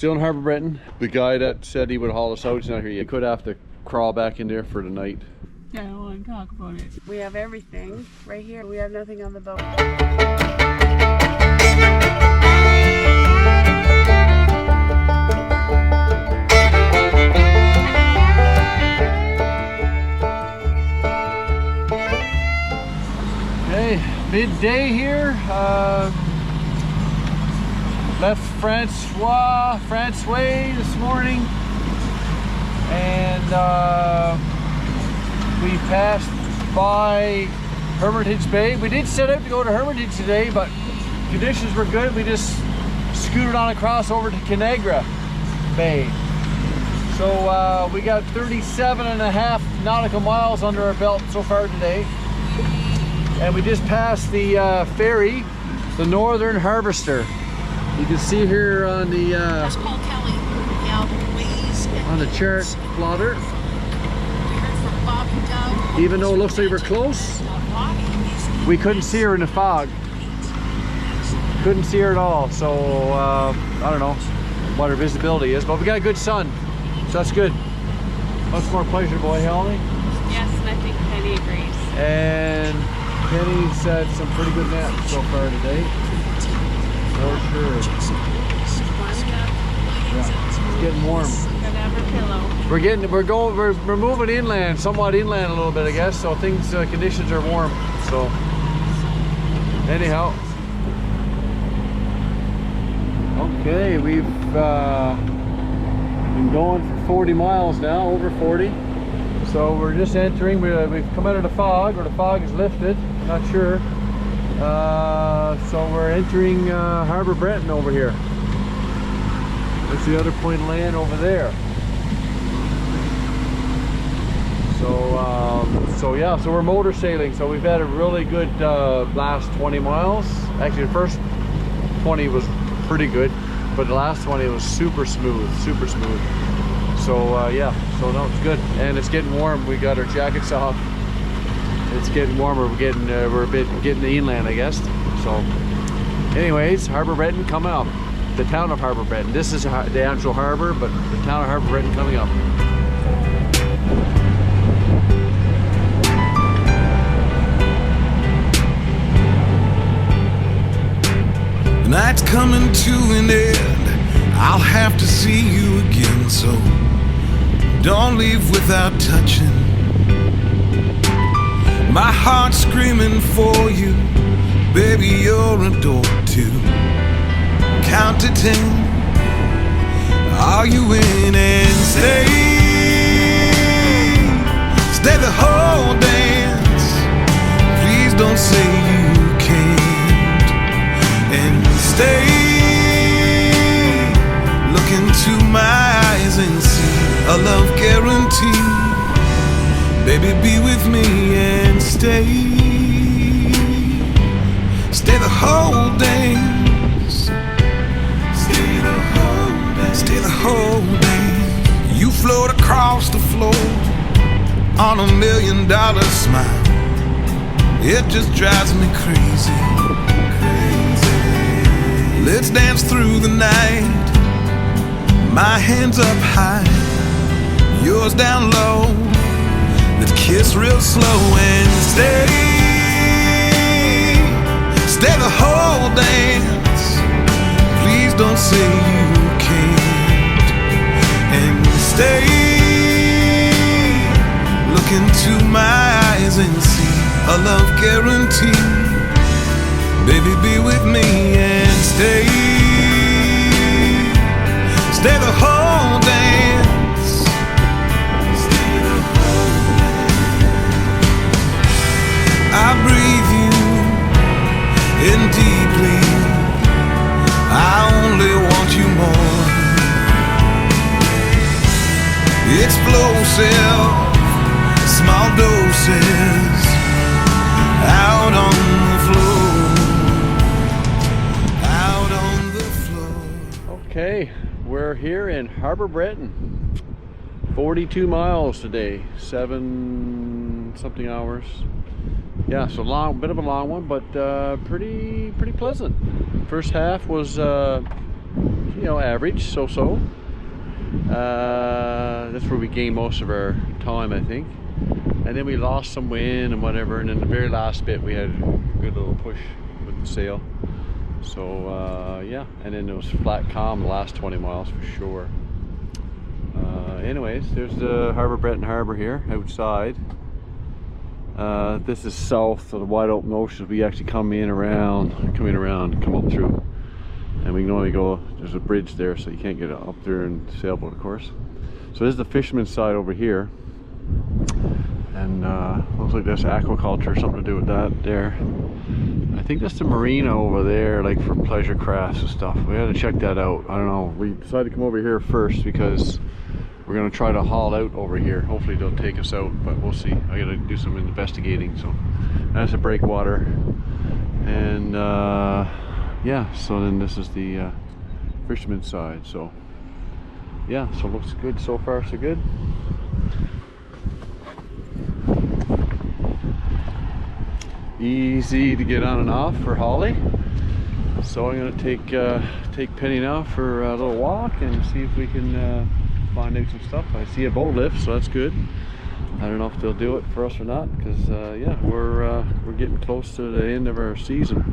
still in Harbour Breton. The guy that said he would haul us out is not here yet. You could have to crawl back in there for the night. Yeah, I don't want to talk about it. We have everything right here. We have nothing on the boat. Okay, midday here. Left Francois this morning, and we passed by Hermitage Bay. We did set out to go to Hermitage today, but conditions were good. We just scooted on across over to Canagra Bay. So we got 37.5 nautical miles under our belt so far today. And we just passed the ferry, the Northern Harvester. You can see here on the on the chart plotter. Even though it looks like we're close, we couldn't see her in the fog. Couldn't see her at all. So I don't know what her visibility is, but we got a good sun, so that's good. Much more pleasurable, Helmy? Yes, and I think Penny agrees. And Penny's had some pretty good naps so far today. For sure. Yeah, it's getting warm. Gotta have her pillow. We're moving inland, somewhat inland a little bit, I guess. So things, conditions are warm. So anyhow, okay, we've been going for 40 miles now, over 40. So we're just entering. We've come out of the fog, or the fog has lifted. Not sure. So we're entering Harbour Breton over here. That's the other point of land over there. So yeah, so we're motor sailing. So we've had a really good last 20 miles. Actually, the first 20 was pretty good, but the last 20 was super smooth, super smooth. So yeah, so no, it's good, and it's getting warm. We got our jackets off. It's getting warmer. We're a bit getting the inland, I guess. So, anyways, Harbour Breton coming up. The town of Harbour Breton. This is the actual harbor, but the town of Harbour Breton coming up. The night's coming to an end. I'll have to see you again, so don't leave without touching. My heart's screaming for you, baby, you're a door to count to 10. Are you in? And stay the whole dance. Please don't say you can't. And stay, look into my eyes and see a love guarantee. Baby, be with me and stay the whole dance. Stay the whole dance. Stay the whole dance. You float across the floor on $1 million smile. It just drives me crazy. Let's dance through the night. My hands up high, yours down low. Let's kiss real slow and stay the whole dance. Please don't say you can't. And stay, look into my eyes and see a love guarantee. Baby, be with me and stay the whole dance. I breathe you in deeply. I only want you more. Explosive, small doses, out on the floor. Okay, we're here in Harbour Breton. 42 miles today, 7 something hours. Yeah, so bit of a long one, but pretty pleasant. First half was you know, average, so-so. That's where we gained most of our time, I think. And then we lost some wind and whatever, and then the very last bit we had a good little push with the sail. So yeah, and then it was flat calm the last 20 miles for sure. Anyways, there's the Harbour Breton Harbour here outside. This is south of the wide open ocean. We actually come around, come up through, and we can only go, there's a bridge there, so you can't get up there in sailboat, of course. So this is the fisherman's side over here, and looks like there's aquaculture, something to do with that there. I think that's the marina over there, like for pleasure crafts and stuff. We had to check that out. I don't know, we decided to come over here first because we're gonna try to haul out over here. Hopefully they'll take us out, but we'll see. I gotta do some investigating. So that's a breakwater, and yeah, so then this is the fisherman's side. So yeah, so it looks good so far, so good. Easy to get on and off for Holly. So I'm gonna take Penny now for a little walk and see if we can find out some stuff. I see a boat lift, so that's good. I don't know if they'll do it for us or not, because yeah, we're getting close to the end of our season,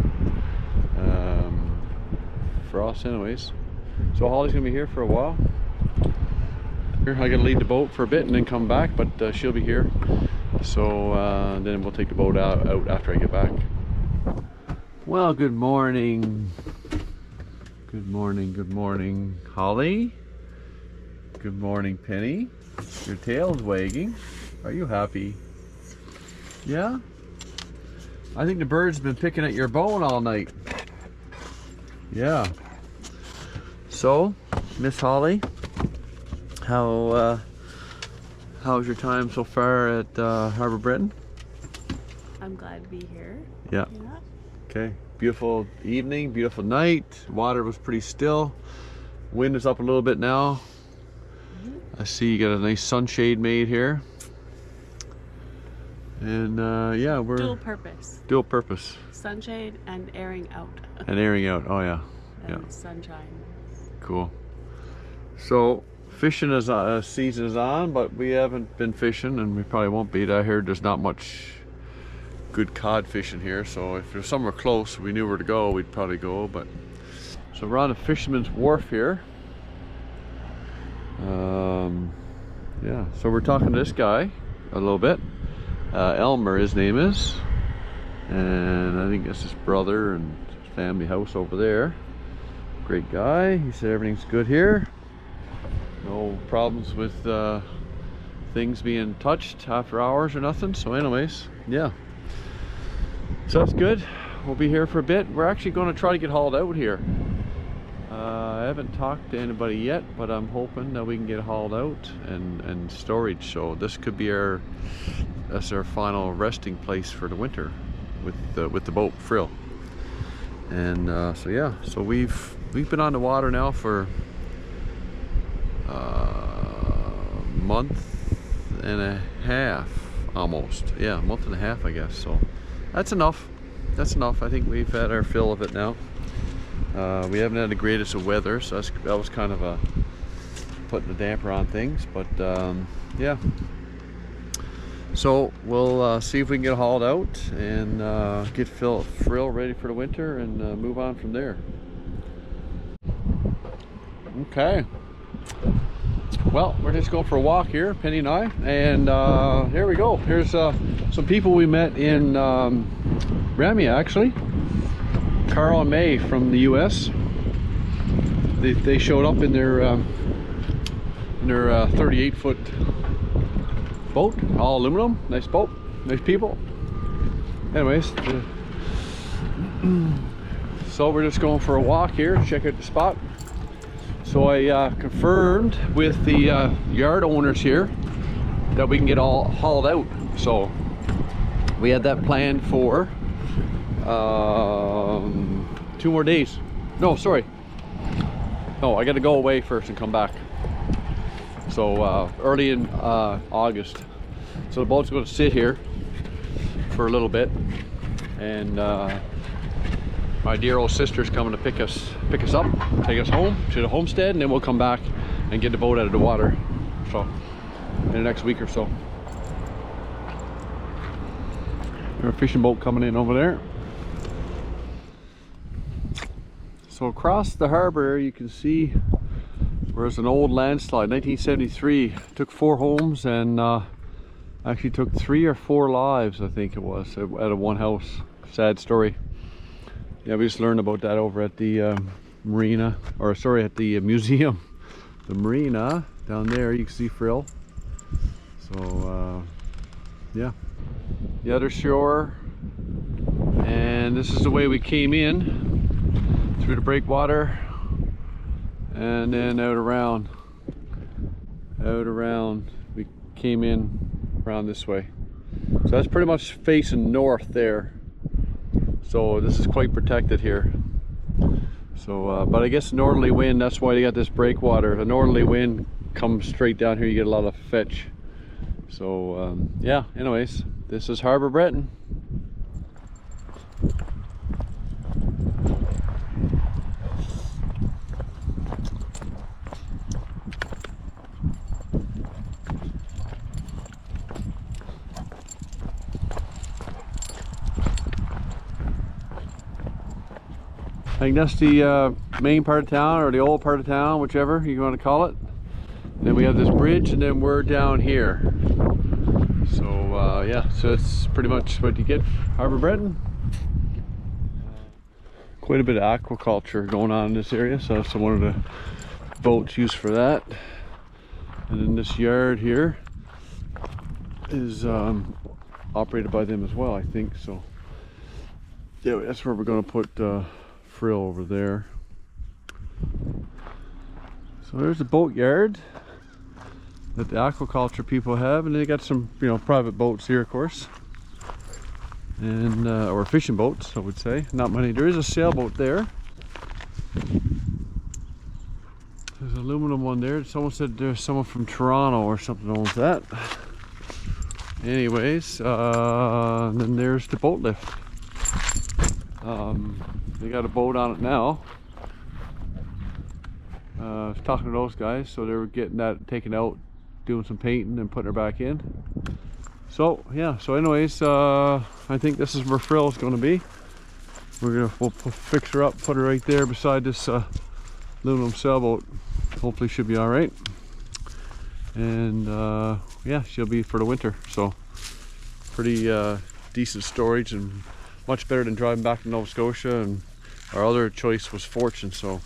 for us anyways. So Holly's gonna be here for a while. Here, I gotta lead the boat for a bit and then come back, but she'll be here. So then we'll take the boat out after I get back. Well, good morning. Good morning, Holly. Good morning, Penny. Your tail's wagging. Are you happy? Yeah? I think the bird's been picking at your bone all night. Yeah. So, Miss Holly, how's your time so far at Harbour Breton? I'm glad to be here. Yeah. Okay. Beautiful evening, beautiful night. Water was pretty still. Wind is up a little bit now. I see you got a nice sunshade made here. And yeah, we're dual purpose. Dual purpose. Sunshade and airing out. And airing out. Oh yeah. And yeah. Sunshine. Cool. So fishing is season is on, but we haven't been fishing, and we probably won't be. I heard there's not much good cod fishing here, so if there's somewhere close we knew where to go, we'd probably go. But so we're on a fisherman's wharf here. Yeah, so we're talking to this guy a little bit. Elmer, his name is, and I think that's his brother and his family house over there. Great guy. He said everything's good here. No problems with things being touched after hours or nothing. So anyways, yeah. So that's good. We'll be here for a bit. We're actually going to try to get hauled out here. I haven't talked to anybody yet, but I'm hoping that we can get hauled out and storage. So this could be that's our final resting place for the winter with the boat Frill. And so yeah, so we've been on the water now for a month and a half almost. Yeah, a month and a half, I guess. So that's enough. That's enough. I think we've had our fill of it now. We haven't had the greatest of weather, so that was kind of a putting the damper on things, but yeah. So we'll see if we can get hauled out and get Frill ready for the winter and move on from there. Okay. Well, we're just going for a walk here, Penny and I, and here we go. Here's some people we met in Ramia, actually. Carl and May from the US. They showed up in their 38-foot boat, all aluminum. Nice boat, nice people. Anyways, so we're just going for a walk here, check out the spot. So I confirmed with the yard owners here that we can get all hauled out. So we had that planned for 2 more days. No, sorry. No, I got to go away first and come back. So early in August. So the boat's going to sit here for a little bit, and my dear old sister's coming to pick us up, take us home to the homestead, and then we'll come back and get the boat out of the water. So in the next week or so. There's a fishing boat coming in over there. So across the harbor you can see there's an old landslide, 1973. Took 4 homes and actually took 3 or 4 lives, I think it was, out of one house. Sad story. Yeah, we just learned about that over at the marina, or sorry, at the museum. The marina down there, you can see Frill. So yeah, the other shore, and this is the way we came in through the breakwater, and then out around we came in around this way. So that's pretty much facing north there, so this is quite protected here. So but I guess northerly wind, that's why they got this breakwater. The northerly wind comes straight down here, you get a lot of fetch. So yeah, anyways, this is Harbour Breton. I think that's the main part of town, or the old part of town, whichever you want to call it. And then we have this bridge, and then we're down here. So yeah, so it's pretty much what you get, Harbour Breton. Quite a bit of aquaculture going on in this area, so that's one of the boats used for that. And then this yard here is operated by them as well, I think. So yeah, that's where we're going to put Frill over there. So there's the boat yard that the aquaculture people have, and they got some, you know, private boats here, of course, and or fishing boats, I would say. Not many. There is a sailboat there. There's an aluminum one there. Someone said there's someone from Toronto or something owns that. Anyways, and then there's the boat lift. They got a boat on it now. I was talking to those guys, so they were getting that taken out, doing some painting and putting her back in. So yeah, so anyways, I think this is where Frill is going to be. We'll fix her up, put her right there beside this aluminum sailboat. Hopefully she'll be all right. And yeah, she'll be for the winter. So pretty decent storage, and much better than driving back to Nova Scotia. And our other choice was Fortune, so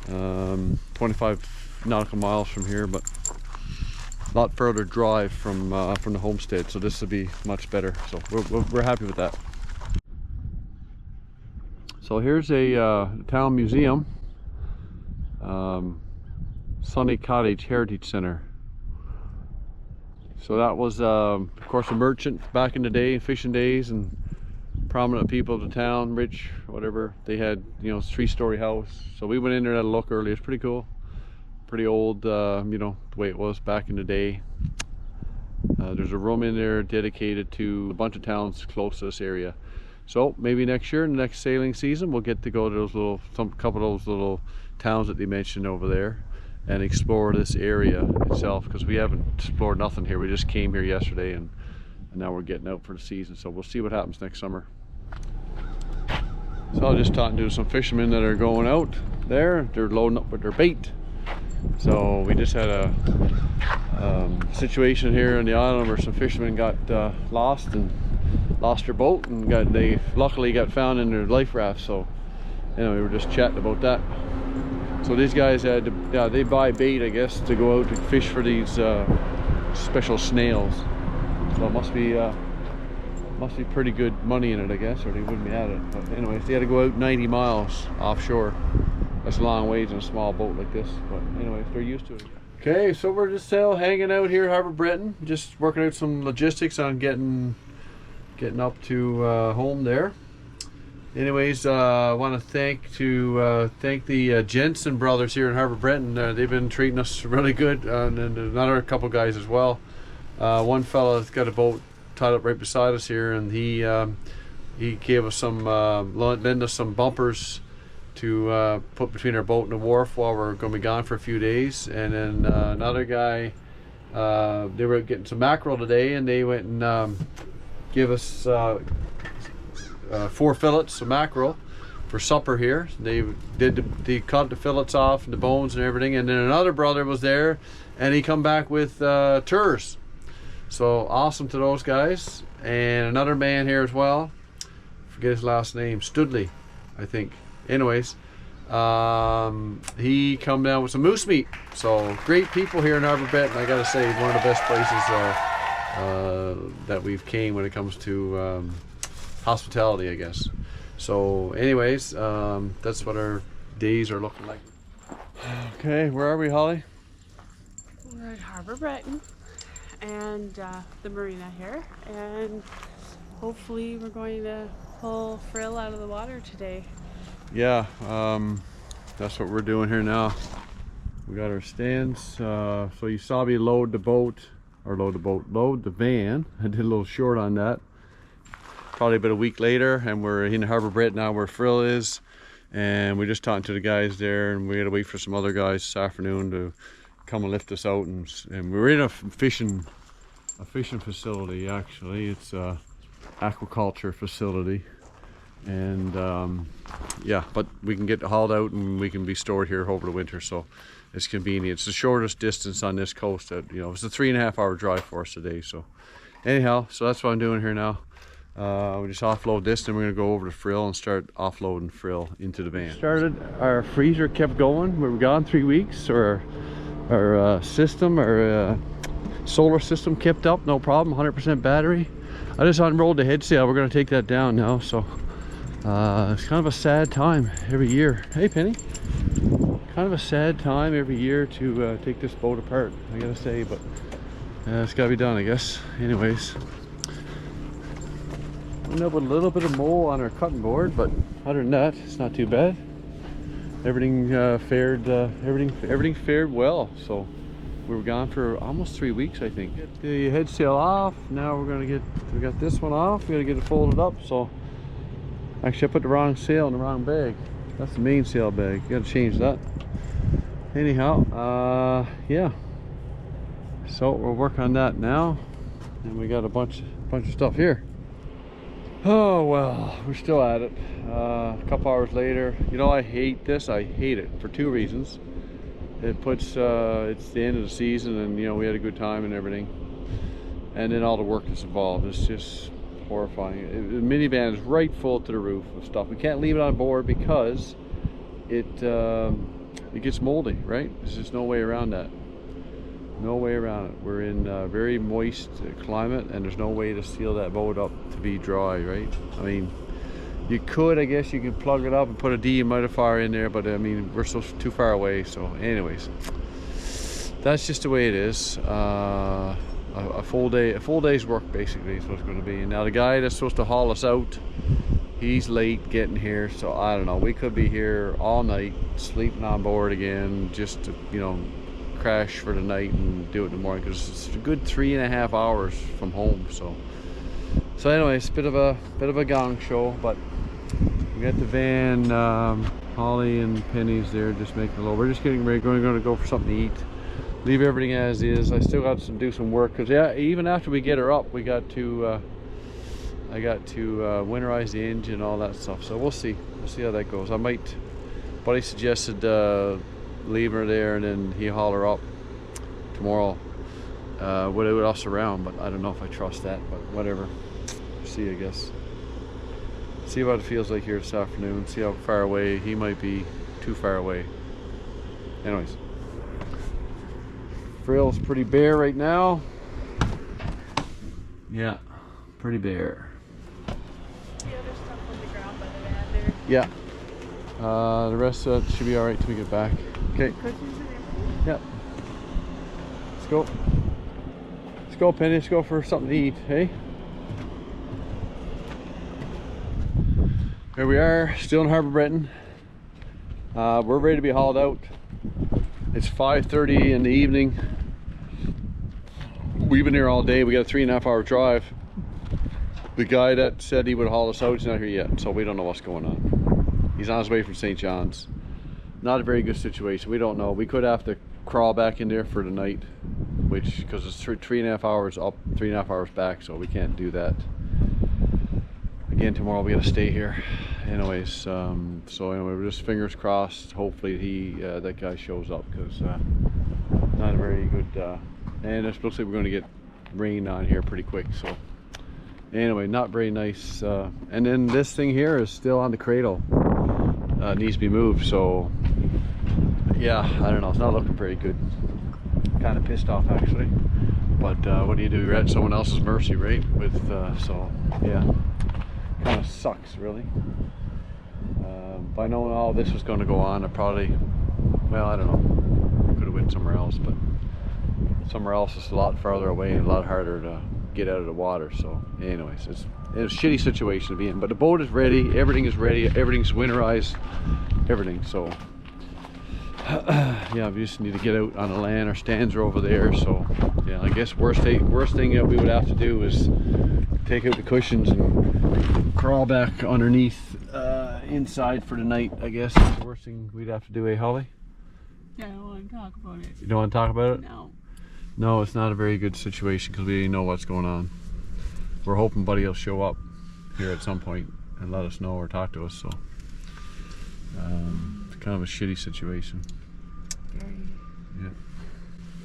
25 nautical miles from here, but a lot further drive from the homestead, so this will be much better. So we're happy with that. So here's a town museum, Sunny Cottage Heritage Center. So that was of course a merchant back in the day, fishing days, and prominent people of the town, rich, whatever. They had, you know, 3-story house. So we went in there and had a look earlier. It's pretty cool, pretty old, you know, the way it was back in the day. There's a room in there dedicated to a bunch of towns close to this area. So maybe next year, in the next sailing season, we'll get to go to those little, couple of those little towns that they mentioned over there, and explore this area itself, because we haven't explored nothing here. We just came here yesterday, and now we're getting out for the season. So we'll see what happens next summer. So I was just talking to some fishermen that are going out there. They're loading up with their bait. So we just had a situation here on the island where some fishermen got lost their boat, and they luckily got found in their life raft. So anyway, we were just chatting about that. So these guys had to, yeah, they buy bait, I guess, to go out to fish for these special snails. So it must be pretty good money in it, I guess, or they wouldn't be at it. But anyways, they had to go out 90 miles offshore. That's a long ways in a small boat like this. But anyways, they're used to it. Okay, so we're just still hanging out here at Harbour Breton, just working out some logistics on getting up to home there. Anyways, I want to thank the Jensen brothers here in Harbour Breton. They've been treating us really good, and another couple guys as well. One fella's got a boat tied up right beside us here, and he he gave us some, lent us some bumpers to put between our boat and the wharf while we're going to be gone for a few days. And then another guy, they were getting some mackerel today, and they went and gave us 4 fillets of mackerel for supper here. They cut the fillets off and the bones and everything. And then another brother was there, and he come back with tours. So awesome to those guys. And another man here as well, forget his last name, Studley, I think. Anyways, he come down with some moose meat. So great people here in Harbour Breton. I gotta say, one of the best places that we've came when it comes to hospitality, I guess. So anyways, that's what our days are looking like. Okay, where are we, Holly? We're at Harbour Breton and the marina here, and hopefully we're going to pull frill out of the water today. Yeah, that's what we're doing here now. We got our stands. So you saw me load the van. I did a little short on that. Probably about a week later, and we're in Harbour Breton now, where frill is, and we're just talking to the guys there, and we gotta wait for some other guys this afternoon to come and lift us out. And we're in a fishing facility. Actually, it's a aquaculture facility. And yeah, but we can get hauled out and we can be stored here over the winter, so it's convenient. It's the shortest distance on this coast. That, you know, it's a 3.5 hour drive for us today. So anyhow, so that's what I'm doing here now. We just offload this, and we're gonna go over to frill and start offloading frill into the van. Started, our freezer kept going. We were gone 3 weeks. Our system, our solar system kept up, no problem, 100% battery. I just unrolled the head sail. We're gonna take that down now, so it's kind of a sad time every year. Hey Penny, kind of a sad time every year to take this boat apart, I gotta say, but it's gotta be done, I guess. Anyways, we end up with a little bit of mole on our cutting board, but other than that, it's not too bad. Everything fared well. So we were gone for almost 3 weeks, I think. Get the head sail off. Now we got this one off. We gotta get it folded up. So actually, I put the wrong sail in the wrong bag. That's the main sail bag. You gotta change that. Anyhow, yeah. So we'll work on that now, and we got a bunch of stuff here. Oh well, we're still at it. A couple hours later. You know, I hate this. I hate it for 2 reasons. It puts it's the end of the season, and you know, we had a good time and everything, and then all the work that's involved. It's just horrifying. The minivan is right full to the roof of stuff. We can't leave it on board because it gets moldy, right? There's just no way around that. No way around it. We're in a very moist climate, and there's no way to seal that boat up to be dry, right? I mean, you could, I guess you could plug it up and put a dehumidifier in there, but I mean, we're so too far away. So anyways, that's just the way it is. A full day's work basically is what it's going to be. And now the guy that's supposed to haul us out, he's late getting here, so I don't know. We could be here all night, sleeping on board again, just to, you know, crash for the night and do it in the morning, because it's a good 3.5 hours from home. So anyways, bit of a gong show, but we got the van. Holly and Penny's there just making a little. We're just getting ready, going to go for something to eat, leave everything as is. I still got to do some work, because yeah, even after we get her up, we got to I got to winterize the engine and all that stuff. So we'll see how that goes. Buddy suggested leave her there, and then he haul her up tomorrow with us around, but I don't know if I trust that, but whatever. See, I guess. See what it feels like here this afternoon. See how far away he might be. Too far away. Anyways, frill's pretty bare right now. Yeah, pretty bare. The other stuff on the ground by the van there. Yeah. The rest of it should be all right till we get back. Okay. Cookies and everything. Yeah. Let's go. Let's go, Penny. Let's go for something to eat, hey? Here we are, still in Harbour Breton. We're ready to be hauled out. It's 5:30 in the evening. We've been here all day. We got a 3.5 hour drive. The guy that said he would haul us out is not here yet, so we don't know what's going on. He's on his way from St. John's. Not a very good situation. We don't know. We could have to crawl back in there for the night, which, because it's 3.5 hours up, 3.5 hours back, so we can't do that. Again, tomorrow we gotta stay here. Anyways, so anyway, we're just fingers crossed. Hopefully that guy shows up, because not a very good. And it looks like we're going to get rain on here pretty quick. So anyway, not very nice. And then this thing here is still on the cradle. It needs to be moved. So yeah, I don't know. It's not looking very good. Kind of pissed off actually. But what do? You're at someone else's mercy, right? With so yeah, kind of sucks really. By knowing all this was going to go on, I probably, well, I don't know. Could have went somewhere else, but somewhere else is a lot farther away and a lot harder to get out of the water. So anyways, it's a shitty situation to be in, but the boat is ready, everything is ready, everything's winterized, everything. So yeah, we just need to get out on the land. Our stands are over there, so yeah, I guess worst thing that we would have to do is take out the cushions and crawl back underneath inside for the night. I guess that's the worst thing we'd have to do, eh, Holly? Yeah, I don't want to talk about it. You don't want to talk about it? No. No, it's not a very good situation because we didn't know what's going on. We're hoping Buddy will show up here at some point and let us know or talk to us. So it's kind of a shitty situation. Very. Yeah.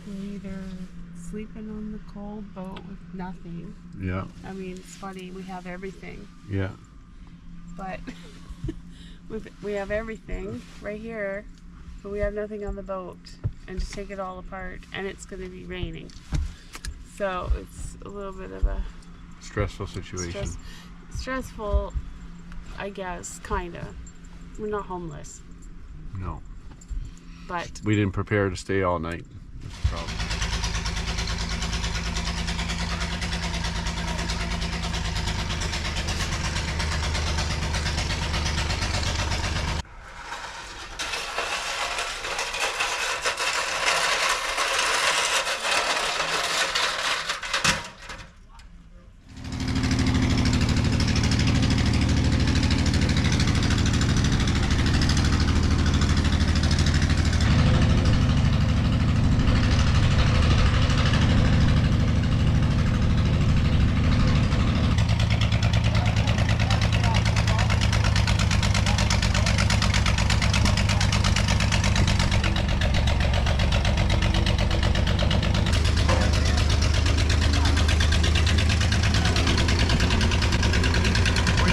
We're either sleeping on the cold boat with nothing. Yeah. I mean, it's funny, we have everything, Yeah. but we have everything right here, but we have nothing on the boat, and to take it all apart, and it's going to be raining. So it's a little bit of a Stressful situation. stressful, I guess, kind of. We're not homeless, No. but We didn't prepare to stay all night. That's the problem.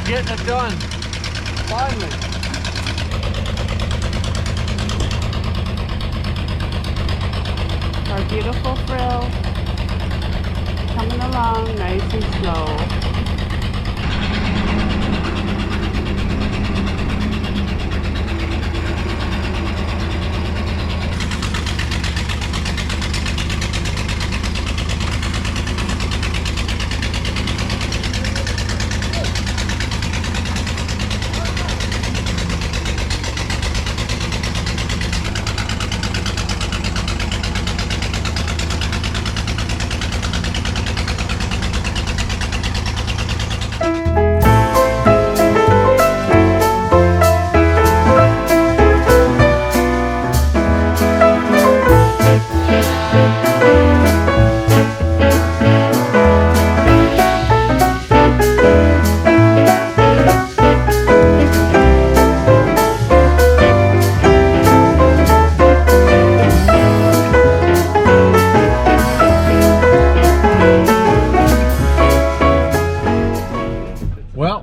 Getting it done. Finally. our beautiful frill coming along nice and slow.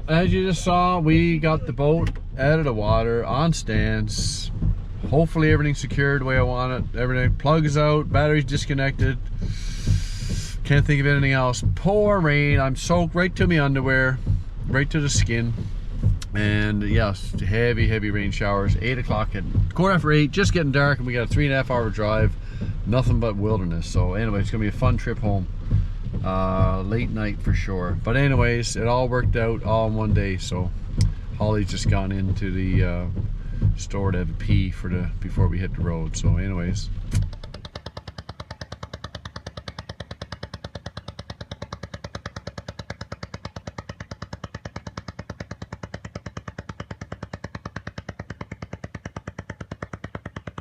As you just saw, we got the boat out of the water on stands. Hopefully everything's secured the way I want it. Everything, plugs out, batteries disconnected. Can't think of anything else. Pour rain. I'm soaked right to my underwear, right to the skin. And yes, heavy rain showers. 8 o'clock at 8:15, just getting dark, and we got a 3.5 hour drive. Nothing but wilderness. So anyway, it's gonna be a fun trip home. Late night for sure, but anyways, it all worked out all in one day. So Holly's just gone into the store to have a pee before we hit the road. So anyways,